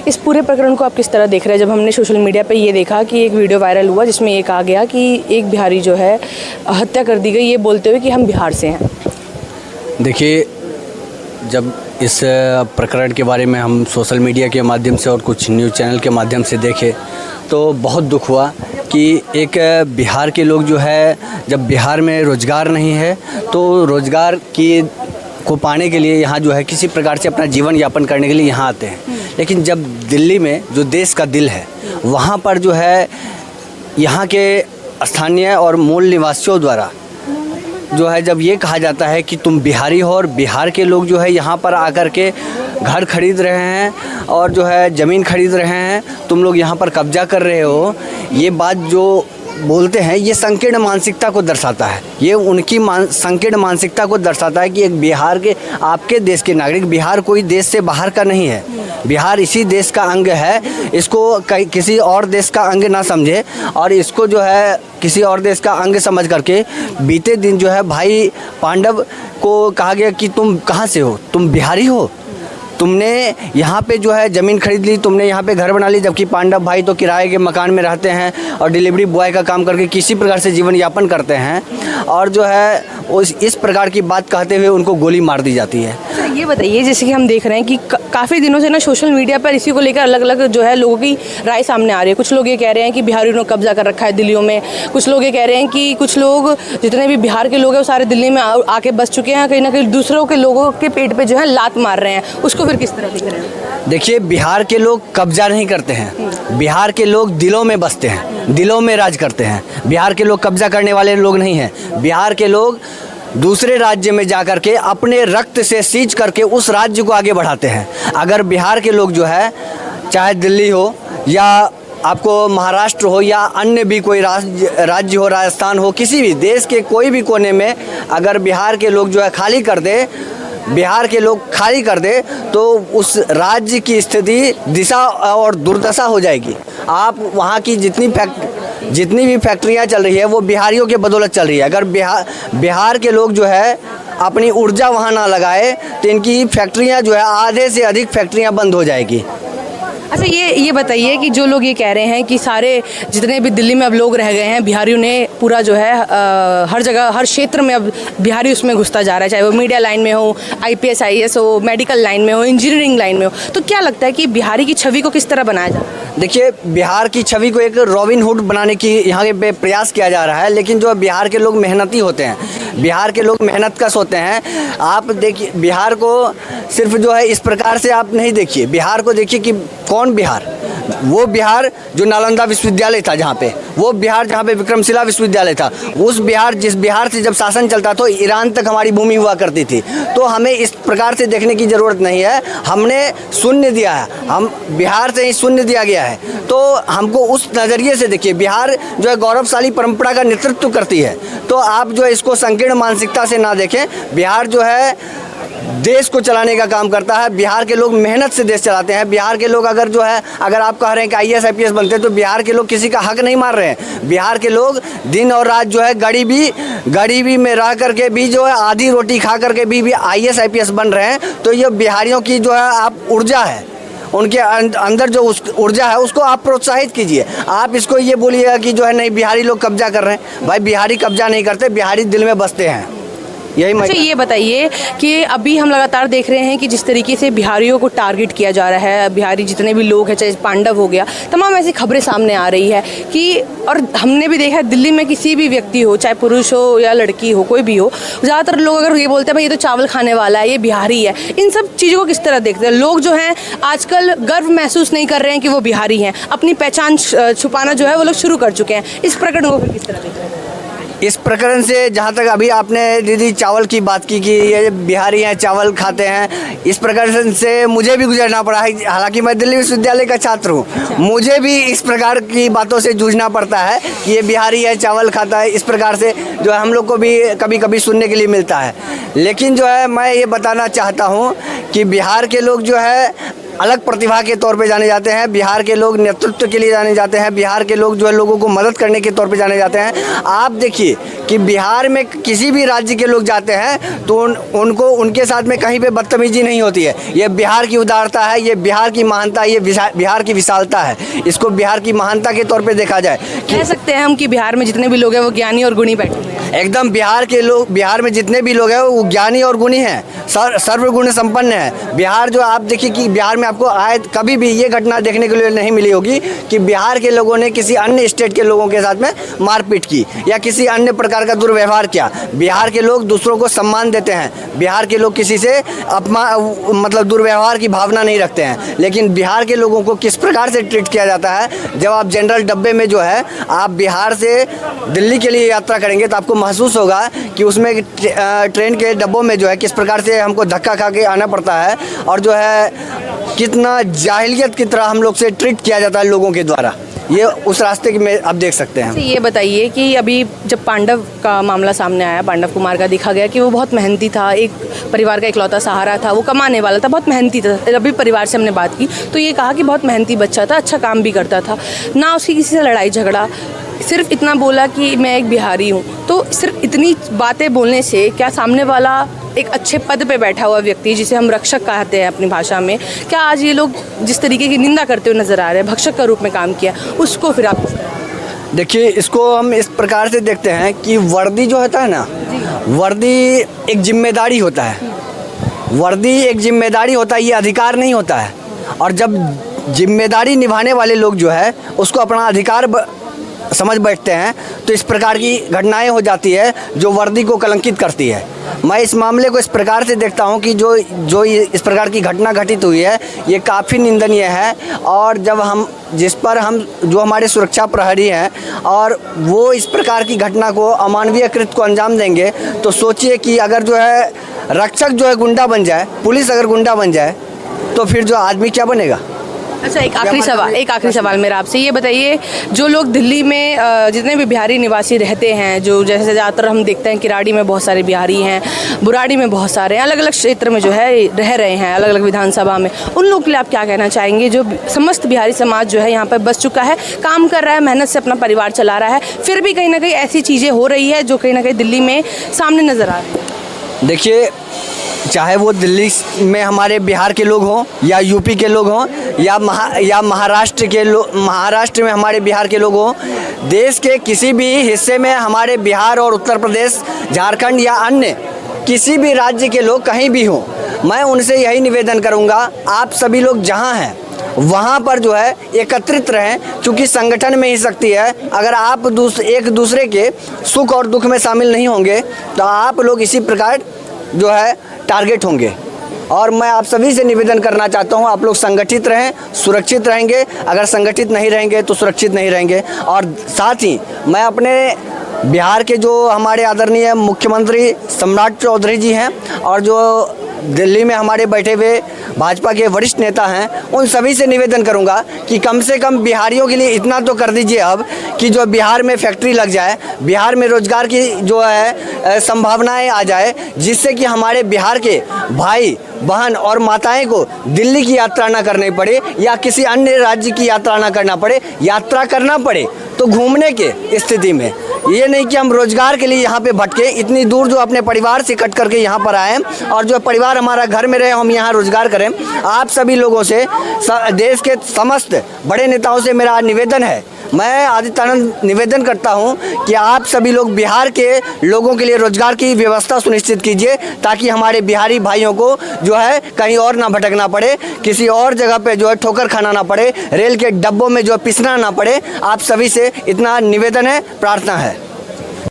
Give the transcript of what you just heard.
इस पूरे प्रकरण को आप किस तरह देख रहे हैं? जब हमने सोशल मीडिया पे ये देखा कि एक वीडियो वायरल हुआ जिसमें ये कहा गया कि एक बिहारी जो है हत्या कर दी गई, ये बोलते हुए कि हम बिहार से हैं। देखिए, जब इस प्रकरण के बारे में हम सोशल मीडिया के माध्यम से और कुछ न्यूज़ चैनल के माध्यम से देखे तो बहुत दुख हुआ कि एक बिहार के लोग जो है, जब बिहार में रोज़गार नहीं है तो रोज़गार को पाने के लिए यहाँ जो है किसी प्रकार से अपना जीवन यापन करने के लिए यहाँ आते हैं। लेकिन जब दिल्ली में जो देश का दिल है वहाँ पर जो है यहाँ के स्थानीय और मूल निवासियों द्वारा जो है जब ये कहा जाता है कि तुम बिहारी हो और बिहार के लोग जो है यहाँ पर आकर के घर खरीद रहे हैं और जो है ज़मीन खरीद रहे हैं, तुम लोग यहाँ पर कब्जा कर रहे हो, ये बात जो बोलते हैं ये संकीर्ण मानसिकता को दर्शाता है। ये उनकी संकीर्ण मानसिकता को दर्शाता है कि एक बिहार के, आपके देश के नागरिक, बिहार कोई देश से बाहर का नहीं है, बिहार इसी देश का अंग है, इसको किसी और देश का अंग ना समझे और इसको जो है किसी और देश का अंग समझ करके बीते दिन जो है भाई पांडव को कहा गया कि तुम कहाँ से हो, तुम बिहारी हो, तुमने यहाँ पे जो है ज़मीन खरीद ली, तुमने यहाँ पे घर बना ली, जबकि पांडव भाई तो किराए के मकान में रहते हैं और डिलीवरी बॉय का काम करके किसी प्रकार से जीवन यापन करते हैं और जो है इस प्रकार की बात कहते हुए उनको गोली मार दी जाती है। ये बताइए, जैसे कि हम देख रहे हैं कि काफ़ी दिनों से ना सोशल मीडिया पर इसी को लेकर अलग अलग जो है लोगों की राय सामने आ रही है। कुछ लोग ये कह रहे हैं कि बिहारियों ने कब्जा कर रखा है दिल्लियों में, कुछ लोग ये कह रहे हैं कि कुछ लोग जितने भी बिहार के लोग हैं वो सारे दिल्ली में आके बस चुके हैं, कहीं ना कहीं दूसरों के लोगों के पेट पे जो है लात मार रहे हैं। उसको फिर किस तरह देख रहे हैं? देखिए, बिहार के लोग कब्जा नहीं करते हैं, बिहार के लोग दिलों में बसते हैं, दिलों में राज करते हैं। बिहार के लोग कब्जा करने वाले लोग नहीं हैं। बिहार के लोग दूसरे राज्य में जाकर के अपने रक्त से सींच करके उस राज्य को आगे बढ़ाते हैं। अगर बिहार के लोग जो है, चाहे दिल्ली हो या आपको महाराष्ट्र हो या अन्य भी कोई राज्य हो, राजस्थान हो, किसी भी देश के कोई भी कोने में अगर बिहार के लोग जो है खाली कर दे, बिहार के लोग खाली कर दे तो उस राज्य की स्थिति दिशा और दुर्दशा हो जाएगी। आप वहाँ की जितनी भी फैक्ट्रियाँ चल रही है वो बिहारियों के बदौलत चल रही है। अगर बिहार के लोग जो है अपनी ऊर्जा वहाँ ना लगाए तो इनकी फैक्ट्रियाँ जो है आधे से अधिक फैक्ट्रियाँ बंद हो जाएगी। अच्छा, ये बताइए कि जो लोग ये कह रहे हैं कि सारे जितने भी दिल्ली में अब लोग रह गए हैं, बिहारियों ने पूरा जो है हर जगह हर क्षेत्र में अब बिहारी उसमें घुसता जा रहा है, चाहे वो मीडिया लाइन में हो, IPS IAS हो, मेडिकल लाइन में हो, इंजीनियरिंग लाइन में हो, तो क्या लगता है कि बिहारी की छवि को किस तरह बनाया जाए? देखिए, बिहार की छवि को एक रॉबिन हुड बनाने की यहाँ पे प्रयास किया जा रहा है, लेकिन जो बिहार के लोग मेहनती होते हैं, बिहार के लोग मेहनतकश होते हैं। आप देखिए, बिहार को सिर्फ जो है इस प्रकार से आप नहीं देखिए, बिहार को देखिए कि कौन बिहार, वो बिहार जो नालंदा विश्वविद्यालय था जहाँ पे, वो बिहार जहाँ पे विक्रमशिला विश्वविद्यालय था, उस बिहार जिस बिहार से जब शासन चलता तो ईरान तक हमारी भूमि हुआ करती थी। तो हमें इस प्रकार से देखने की ज़रूरत नहीं है, हमने शून्य दिया है, हम बिहार से ही शून्य दिया गया है, तो हमको उस नज़रिए से देखिए। बिहार जो है गौरवशाली परंपरा का नेतृत्व करती है, तो आप जो है इसको संकीर्ण मानसिकता से ना देखें। बिहार जो है देश को चलाने का काम करता है, बिहार के लोग मेहनत से देश चलाते हैं। बिहार के लोग अगर जो है, अगर आप कह रहे हैं कि IAS IPS बनते हैं, तो बिहार के लोग किसी का हक नहीं मार रहे हैं। बिहार के लोग दिन और रात जो है गरीबी में रह करके भी जो है आधी रोटी खा करके भी IAS IPS बन रहे हैं। तो ये बिहारियों की जो है आप ऊर्जा है, उनके अंदर जो उस ऊर्जा है उसको आप प्रोत्साहित कीजिए। आप इसको ये बोलिएगा कि जो है नहीं बिहारी लोग कब्जा कर रहे हैं, भाई बिहारी कब्जा नहीं करते, बिहारी दिल में बसते हैं। यही अच्छा, ये बताइए कि अभी हम लगातार देख रहे हैं कि जिस तरीके से बिहारियों को टारगेट किया जा रहा है, बिहारी जितने भी लोग हैं, चाहे पांडव हो गया, तमाम ऐसी खबरें सामने आ रही है कि, और हमने भी देखा है दिल्ली में किसी भी व्यक्ति हो, चाहे पुरुष हो या लड़की हो, कोई भी हो, ज़्यादातर लोग अगर ये बोलते हैं भाई ये तो चावल खाने वाला है, ये बिहारी है, इन सब चीज़ों को किस तरह देखते हैं लोग? जो हैं आजकल गर्व महसूस नहीं कर रहे हैं कि वो बिहारी हैं, अपनी पहचान छुपाना जो है वो लोग शुरू कर चुके हैं। इस प्रकरण को किस तरह देखते हैं? इस प्रकरण से जहाँ तक अभी आपने दीदी चावल की बात की कि ये बिहारी हैं, चावल खाते हैं, इस प्रकरण से मुझे भी गुजरना पड़ा है। हालांकि मैं दिल्ली विश्वविद्यालय का छात्र हूँ, मुझे भी इस प्रकार की बातों से जूझना पड़ता है कि ये बिहारी है, चावल खाता है, इस प्रकार से जो है हम लोग को भी कभी कभी सुनने के लिए मिलता है। लेकिन जो है मैं ये बताना चाहता हूँ कि बिहार के लोग जो है अलग प्रतिभा के तौर पे जाने जाते हैं, बिहार के लोग नेतृत्व के लिए जाने जाते हैं, बिहार के लोग जो है लोगों को मदद करने के तौर पे जाने जाते हैं। आप देखिए कि बिहार में किसी भी राज्य के लोग जाते हैं तो उनको उनके साथ में कहीं पे बदतमीजी नहीं होती है। ये बिहार की उदारता है, ये बिहार की महानता, ये बिहार की विशालता है। इसको बिहार की महानता के तौर पे देखा जाए कह सकते हैं हम कि बिहार में जितने भी लोग हैं वो ज्ञानी और गुणी बैठे हुए हैं। एकदम बिहार में जितने भी लोग हैं वो ज्ञानी और गुणी हैं, सर्वगुण संपन्न है। बिहार जो आप देखिए कि बिहार में आपको आए कभी भी ये घटना देखने के लिए नहीं मिली होगी कि बिहार के लोगों ने किसी अन्य स्टेट के लोगों के साथ में मारपीट की या किसी अन्य प्रकार का दुर्व्यवहार किया। बिहार के लोग दूसरों को सम्मान देते हैं, बिहार के लोग किसी से मतलब दुर्व्यवहार की भावना नहीं रखते हैं। लेकिन बिहार के लोगों को किस प्रकार से ट्रीट किया जाता है, जब आप जनरल डब्बे में जो है आप बिहार से दिल्ली के लिए यात्रा करेंगे तो आपको महसूस होगा कि उसमें ट्रेन के डब्बों में जो है किस प्रकार से हमको धक्का खा के आना पड़ता है और जो है कितना जाहिलियत की तरह हम लोग से ट्रीट किया जाता है लोगों के द्वारा। ये उस रास्ते की में आप देख सकते हैं। ये बताइए कि अभी जब पांडव का मामला सामने आया, पांडव कुमार का, देखा गया कि वो बहुत मेहनती था, एक परिवार का इकलौता सहारा था, वो कमाने वाला था, बहुत मेहनती था। अभी परिवार से हमने बात की तो ये कहा कि बहुत मेहनती बच्चा था, अच्छा काम भी करता था, ना उसकी किसी से लड़ाई झगड़ा, सिर्फ इतना बोला कि मैं एक बिहारी हूँ। तो सिर्फ इतनी बातें बोलने से क्या सामने वाला एक अच्छे पद पे बैठा हुआ व्यक्ति, जिसे हम रक्षक कहते हैं अपनी भाषा में, क्या आज ये लोग जिस तरीके की निंदा करते हुए नजर आ रहे हैं, भक्षक का रूप में काम किया, उसको फिर आप देखिए, इसको हम इस प्रकार से देखते हैं कि वर्दी जो होता है ना, वर्दी एक जिम्मेदारी होता है, वर्दी एक जिम्मेदारी होता है, ये अधिकार नहीं होता है। और जब जिम्मेदारी निभाने वाले लोग जो है उसको अपना अधिकार समझ बैठते हैं तो इस प्रकार की घटनाएं हो जाती है जो वर्दी को कलंकित करती है। मैं इस मामले को इस प्रकार से देखता हूं कि जो इस प्रकार की घटना घटित हुई है ये काफ़ी निंदनीय है। और जब हम जिस पर हम जो हमारे सुरक्षा प्रहरी हैं और वो इस प्रकार की घटना को अमानवीय कृत्य को अंजाम देंगे तो सोचिए कि अगर जो है रक्षक जो है गुंडा बन जाए, पुलिस अगर गुंडा बन जाए तो फिर जो आदमी क्या बनेगा। अच्छा, एक आखिरी सवाल मेरा आपसे, ये बताइए जो लोग दिल्ली में जितने भी बिहारी निवासी रहते हैं, जो जैसे ज़्यादातर हम देखते हैं किराड़ी में बहुत सारे बिहारी हैं, बुराड़ी में बहुत सारे हैं, अलग अलग क्षेत्र में जो है रह रहे हैं, अलग अलग विधानसभा में, उन लोगों के लिए आप क्या कहना चाहेंगे? जो समस्त बिहारी समाज जो है यहाँ पर बस चुका है, काम कर रहा है, मेहनत से अपना परिवार चला रहा है, फिर भी कहीं ना कहीं ऐसी चीज़ें हो रही है जो कहीं ना कहीं दिल्ली में सामने नज़र आ रही है। देखिए, चाहे वो दिल्ली में हमारे बिहार के लोग हों या यूपी के लोग हों या महाराष्ट्र में हमारे बिहार के लोग हों, देश के किसी भी हिस्से में हमारे बिहार और उत्तर प्रदेश, झारखंड या अन्य किसी भी राज्य के लोग कहीं भी हों, मैं उनसे यही निवेदन करूंगा, आप सभी लोग जहां हैं वहाँ पर जो है एकत्रित रहें, क्योंकि संगठन में ही शक्ति है। अगर आप एक दूसरे के सुख और दुख में शामिल नहीं होंगे तो आप लोग इसी प्रकार जो है टारगेट होंगे। और मैं आप सभी से निवेदन करना चाहता हूं, आप लोग संगठित रहें, सुरक्षित रहेंगे। अगर संगठित नहीं रहेंगे तो सुरक्षित नहीं रहेंगे। और साथ ही मैं अपने बिहार के जो हमारे आदरणीय मुख्यमंत्री सम्राट चौधरी जी हैं और जो दिल्ली में हमारे बैठे हुए भाजपा के वरिष्ठ नेता हैं, उन सभी से निवेदन करूंगा कि कम से कम बिहारियों के लिए इतना तो कर दीजिए अब कि जो बिहार में फैक्ट्री लग जाए, बिहार में रोजगार की जो है संभावनाएं आ जाए, जिससे कि हमारे बिहार के भाई बहन और माताएं को दिल्ली की यात्रा ना करनी पड़े या किसी अन्य राज्य की यात्रा ना करना पड़े। यात्रा करना पड़े तो घूमने के स्थिति में, ये नहीं कि हम रोजगार के लिए यहाँ पे भटके, इतनी दूर जो अपने परिवार से कट करके यहाँ पर आए और जो परिवार हमारा घर में रहे हम यहाँ रोजगार करें। आप सभी लोगों से, देश के समस्त बड़े नेताओं से मेरा निवेदन है, मैं आदित्य आनंद निवेदन करता हूं कि आप सभी लोग बिहार के लोगों के लिए रोजगार की व्यवस्था सुनिश्चित कीजिए, ताकि हमारे बिहारी भाइयों को जो है कहीं और ना भटकना पड़े, किसी और जगह पे जो है ठोकर खाना ना पड़े, रेल के डब्बों में जो पिसना ना पड़े। आप सभी से इतना निवेदन है, प्रार्थना है।